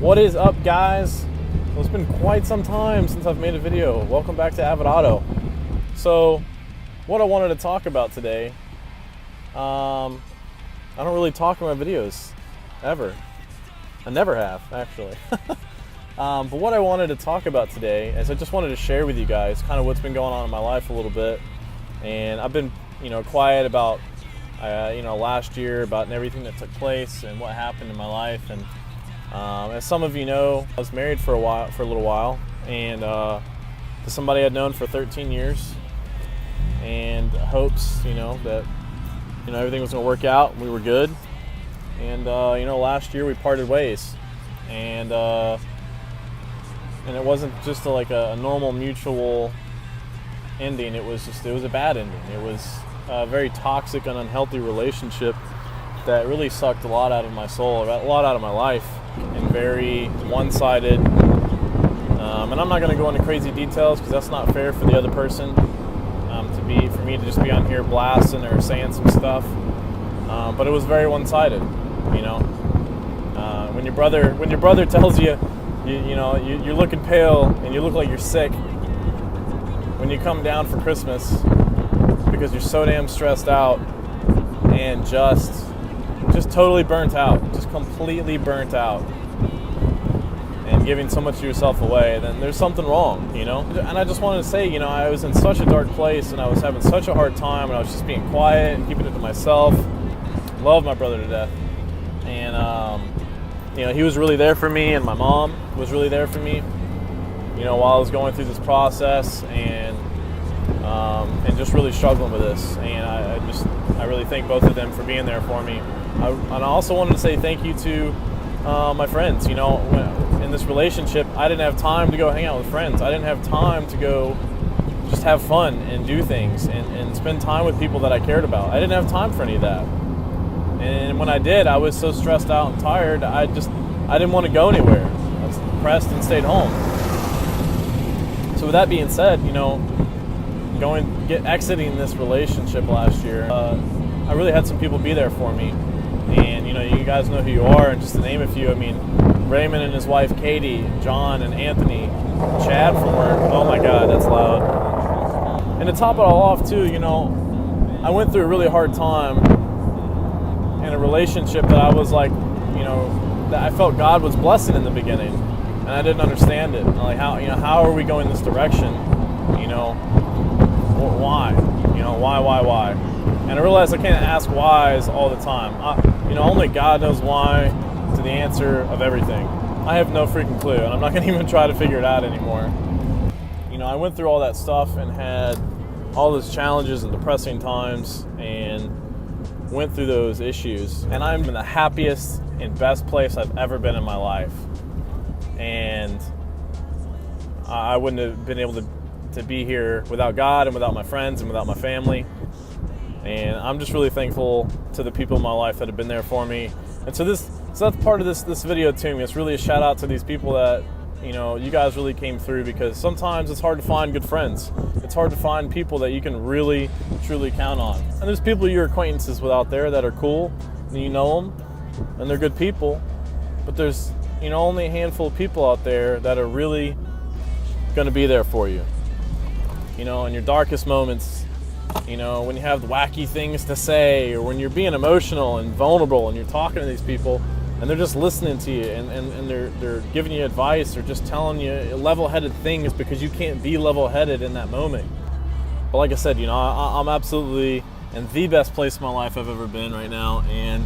What is up, guys? Well, it's been quite some time since I've made a video. Welcome back to Avid Auto. So, what I wanted to talk about today, I don't really talk in my videos, ever. I never have, actually. But what I wanted to talk about today is I just wanted to share with you guys kind of what's been going on in my life a little bit. And I've been, quiet about, last year, about everything that took place and what happened in my life. And as some of you know, I was married for a little while, and to somebody I'd known for 13 years, and hopes, that, everything was going to work out. We were good, and last year we parted ways, and it wasn't just a normal mutual ending. It was a bad ending. It was a very toxic and unhealthy relationship that really sucked a lot out of my soul, a lot out of my life, and very one-sided. And I'm not going to go into crazy details because that's not fair for the other person. For me to just be on here blasting or saying some stuff. But it was very one-sided. When your brother tells you, you're looking pale and you look like you're sick when you come down for Christmas because you're so damn stressed out and just totally burnt out, just completely burnt out, and giving so much of yourself away, then there's something wrong, And I just wanted to say, I was in such a dark place, and I was having such a hard time, and I was just being quiet and keeping it to myself. Love my brother to death, and he was really there for me, and my mom was really there for me, while I was going through this process and just really struggling with this. And I really thank both of them for being there for me. And I also wanted to say thank you to my friends. In this relationship, I didn't have time to go hang out with friends. I didn't have time to go just have fun and do things and spend time with people that I cared about. I didn't have time for any of that. And when I did, I was so stressed out and tired, I didn't want to go anywhere. I was depressed and stayed home. So with that being said, exiting this relationship last year, I really had some people be there for me. And, you guys know who you are, and just to name a few, Raymond and his wife Katie, John and Anthony, Chad from work. Oh my God, that's loud. And to top it all off too, I went through a really hard time in a relationship that I was that I felt God was blessing in the beginning, and I didn't understand it. How are we going this direction? Why? Why? And I realized I can't ask whys all the time. Only God knows why to the answer of everything. I have no freaking clue, and I'm not going to even try to figure it out anymore. I went through all that stuff and had all those challenges and depressing times and went through those issues. And I'm in the happiest and best place I've ever been in my life. And I wouldn't have been able to be here without God and without my friends and without my family. And I'm just really thankful to the people in my life that have been there for me. And so that's part of this video too. It's really a shout out to these people that, you guys really came through, because sometimes it's hard to find good friends. It's hard to find people that you can really, truly count on. And there's people you're acquaintances with out there that are cool, and you know them, and they're good people. But there's, only a handful of people out there that are really going to be there for you. In your darkest moments, when you have wacky things to say, or when you're being emotional and vulnerable and you're talking to these people and they're just listening to you and they're giving you advice or just telling you level-headed things because you can't be level-headed in that moment. But like I said, I'm absolutely in the best place in my life I've ever been right now, and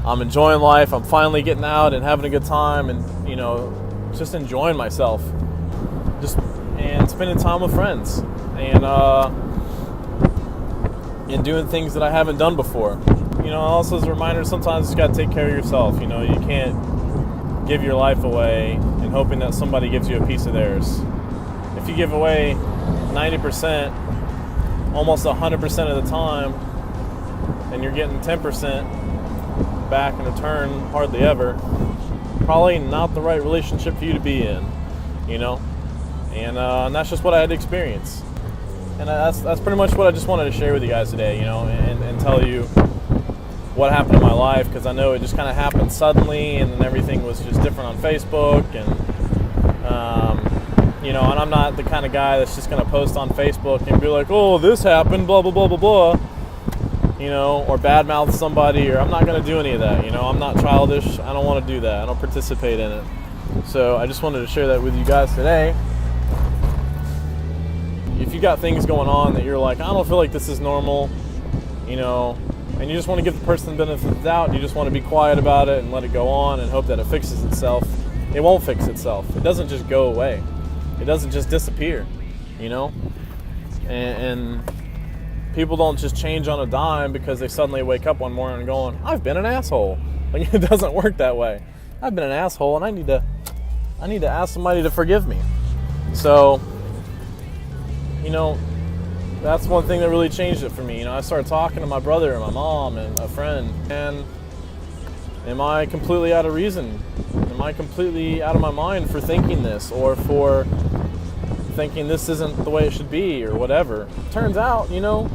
I'm enjoying life. I'm finally getting out and having a good time and, just enjoying myself. And spending time with friends and doing things that I haven't done before. Also as a reminder, sometimes you got to take care of yourself. You can't give your life away and hoping that somebody gives you a piece of theirs. If you give away 90%, almost 100% of the time, and you're getting 10% back in return hardly ever, probably not the right relationship for you to be in, And that's just what I had to experience. And that's pretty much what I just wanted to share with you guys today, and tell you what happened in my life, because I know it just kind of happened suddenly, and then everything was just different on Facebook, and you know, and I'm not the kind of guy that's just going to post on Facebook and be like, oh, this happened, blah, blah, blah, blah, blah, you know, or badmouth somebody, or I'm not going to do any of that, you know. I'm not childish. I don't want to do that. I don't participate in it. So I just wanted to share that with you guys today. If you got things going on that you're like, I don't feel like this is normal, you know, and you just want to give the person the benefit of the doubt, and you just want to be quiet about it and let it go on and hope that it fixes itself, it won't fix itself. It doesn't just go away. It doesn't just disappear, you know? And people don't just change on a dime because they suddenly wake up one morning and going, I've been an asshole. Like, it doesn't work that way. I've been an asshole, and I need to ask somebody to forgive me. So, you know, that's one thing that really changed it for me. You know, I started talking to my brother and my mom and a friend, and am I completely out of reason? Am I completely out of my mind for thinking this, or for thinking this isn't the way it should be, or whatever? Turns out, you know,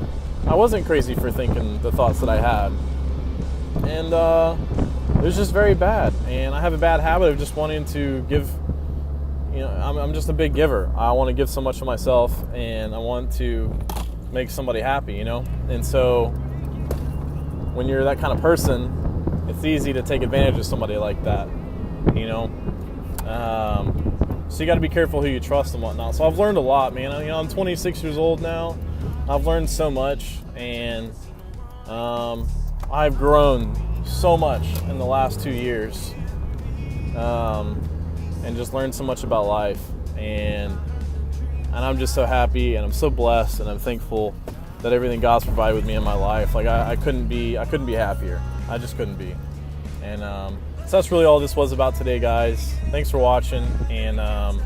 I wasn't crazy for thinking the thoughts that I had. And it was just very bad. And I have a bad habit of just wanting to give, you know, I'm just a big giver. I want to give so much of myself, and I want to make somebody happy, you know? And so when you're that kind of person, it's easy to take advantage of somebody like that, you know? So you got to be careful who you trust and whatnot. So I've learned a lot, man. You know, I'm 26 years old now. I've learned so much, and I've grown so much in the last 2 years, and just learned so much about life, and I'm just so happy, and I'm so blessed, and I'm thankful that everything God's provided with me in my life. Like, I couldn't be happier. I just couldn't be. And so that's really all this was about today, guys. Thanks for watching, and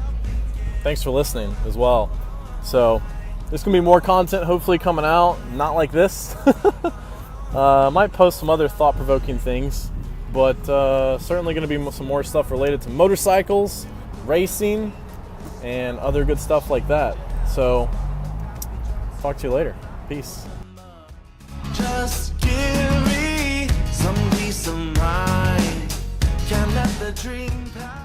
thanks for listening as well. So there's gonna be more content hopefully coming out, not like this. I might post some other thought-provoking things, but certainly going to be some more stuff related to motorcycles, racing, and other good stuff like that. So, talk to you later. Peace. Just give me some peace of mind. Can't let the dream pass.